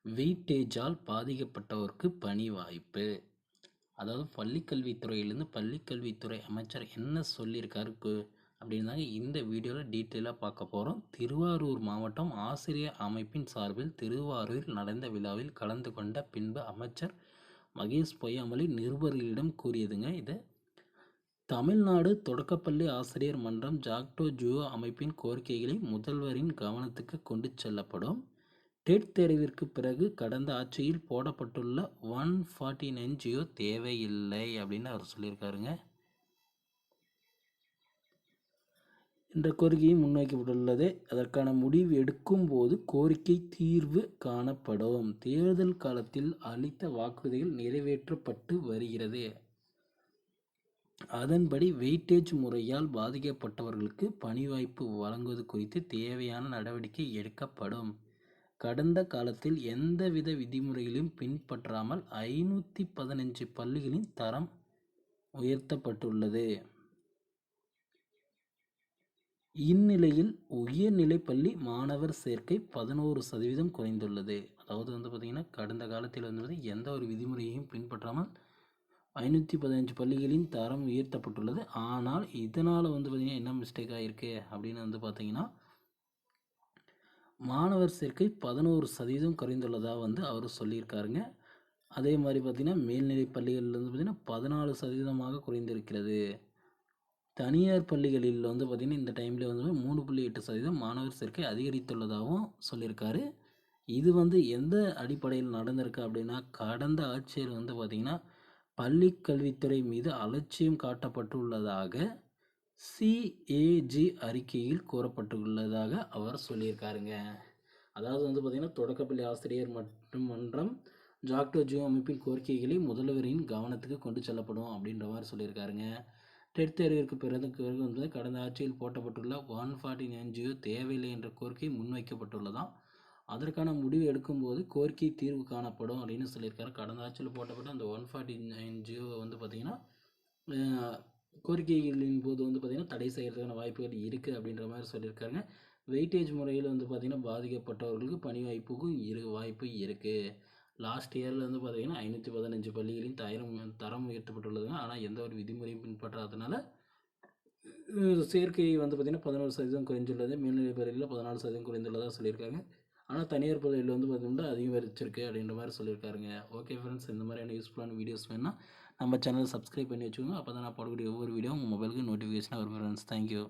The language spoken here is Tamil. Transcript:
வெயிட்டேஜால் பாதிக்கப்பட்டோருக்கு பணி வாய்ப்பு. அதாவது பள்ளிக்கல்வித்துறை அமைச்சர் என்ன சொல்லியிருக்காரு அப்படின்னு தாங்க இந்த வீடியோவில் டீட்டெயிலாக பார்க்க போகிறோம். திருவாரூர் மாவட்டம் ஆசிரியர் அமைப்பின் சார்பில் திருவாரூரில் நடந்த விழாவில் கலந்து கொண்ட பின்பு அமைச்சர் மகேஷ் பொய்யாமொழி நிருபர்களிடம் கூறியதுங்க. இதை தமிழ்நாடு தொடக்கப்பள்ளி ஆசிரியர் மன்றம் ஜாக்டோ ஜியோ அமைப்பின் கோரிக்கைகளை முதல்வரின் கவனத்துக்கு கொண்டு செல்லப்படும். டெட் தேர்விற்கு பிறகு கடந்த ஆட்சியில் போடப்பட்டுள்ள 149 ஜியோ தேவையில்லை அப்படின்னு அவர் சொல்லியிருக்காருங்க. என்ற கோரிக்கையை முன்வைக்கப்பட்டுள்ளது. அதற்கான முடிவு எடுக்கும் போது கோரிக்கை தீர்வு காணப்படும். தேர்தல் காலத்தில் அளித்த வாக்குறுதிகள் நிறைவேற்றப்பட்டு வருகிறது. அதன்படி வெயிட்டேஜ் முறையால் பாதிக்கப்பட்டவர்களுக்கு பணி வாய்ப்பு வழங்குவது குறித்து தேவையான நடவடிக்கை எடுக்கப்படும். கடந்த காலத்தில் எந்தவித விதிமுறைகளையும் பின்பற்றாமல் 515 பள்ளிகளின் தரம் உயர்த்தப்பட்டுள்ளது. இந்நிலையில் உயர்நிலை பள்ளி மாணவர் சேர்க்கை 11% குறைந்துள்ளது. அதாவது பார்த்திங்கன்னா கடந்த காலத்தில் எந்த ஒரு விதிமுறையையும் பின்பற்றாமல் 515 பள்ளிகளின் தரம் உயர்த்தப்பட்டுள்ளது. ஆனால் இதனால் பார்த்திங்கன்னா என்ன மிஸ்டேக் ஆகிருக்கு அப்படின்னு பார்த்திங்கன்னா மாணவர் சேர்க்கை 11% குறைந்துள்ளதாக அவர் சொல்லியிருக்காருங்க. அதே மாதிரி பார்த்திங்கன்னா மேல்நிலை பள்ளிகளில் பார்த்திங்கன்னா 14% குறைந்திருக்கிறது. தனியார் பள்ளிகளில் பார்த்திங்கன்னா இந்த டைமில் 3.8% மாணவர் சேர்க்கை அதிகரித்துள்ளதாகவும் சொல்லியிருக்காரு. இது எந்த அடிப்படையில் நடந்திருக்கு அப்படின்னா கடந்த ஆட்சியர் பார்த்திங்கன்னா பள்ளி கல்வித்துறை மீது அலட்சியம் காட்டப்பட்டுள்ளதாக சிஏஜி அறிக்கையில் கூறப்பட்டுள்ளதாக அவர் சொல்லியிருக்காருங்க. அதாவது பார்த்திங்கன்னா தொடக்கப்பள்ளி ஆசிரியர் மற்றும் மன்றம் ஜாக்டோ ஜியோ அமைப்பின் கோரிக்கைகளை முதல்வரின் கவனத்துக்கு கொண்டு செல்லப்படும் அப்படின்ற மாதிரி சொல்லியிருக்காருங்க. டெட் தேர்விற்கு பிறகு கடந்த ஆட்சியில் போட்டப்பட்டுள்ள 149 ஜியோ தேவையில்லை என்ற கோரிக்கை முன்வைக்கப்பட்டுள்ளதாம். அதற்கான முடிவு எடுக்கும்போது கோரிக்கை தீர்வு காணப்படும் அப்படின்னு சொல்லியிருக்காரு. கடந்த ஆட்சியில் போட்டப்பட்ட அந்த 149 ஜியோ பார்த்திங்கன்னா கோரிக்கைகளின் போது பார்த்திங்கன்னா தடை செய்கிறதுக்கான வாய்ப்புகள் இருக்குது அப்படின்ற மாதிரி சொல்லியிருக்காங்க. வெயிட்டேஜ் முறையில் பார்த்திங்கன்னா பாதிக்கப்பட்டவர்களுக்கு பணி வாய்ப்புக்கும் வாய்ப்பு இருக்குது. லாஸ்ட் இயரில் பார்த்திங்கன்னா 515 பள்ளிகளின் தரம் உயர்த்தப்பட்டுள்ளதுங்க. ஆனால் எந்த ஒரு விதிமுறையும் பின்பற்றாதனால சேர்க்கை பார்த்திங்கன்னா 11% குறைந்துள்ளது. மேல்நிலை பள்ளியில் 14% குறைந்துள்ளதாக சொல்லியிருக்காங்க. ஆனால் தனியார் பள்ளியில் பார்த்திங்கன்னா அதிகரிச்சிருக்கு அப்படின்ற மாதிரி சொல்லியிருக்காருங்க. ஓகே ஃப்ரெண்ட்ஸ், இந்த மாதிரியான யூஸ்ஃபுல்லான வீடியோஸ் வேணுன்னா நம்ம சேனலை சப்ஸ்கிரைப் பண்ணி வச்சுக்கோங்க. அப்போ தான் நான் போடக்கூடிய ஒவ்வொரு வீடியோ உங்கள் மொபைலுக்கு நோட்டிஃபிகேஷனாக வரும் ஃப்ரெண்ட்ஸ். தேங்க்யூ.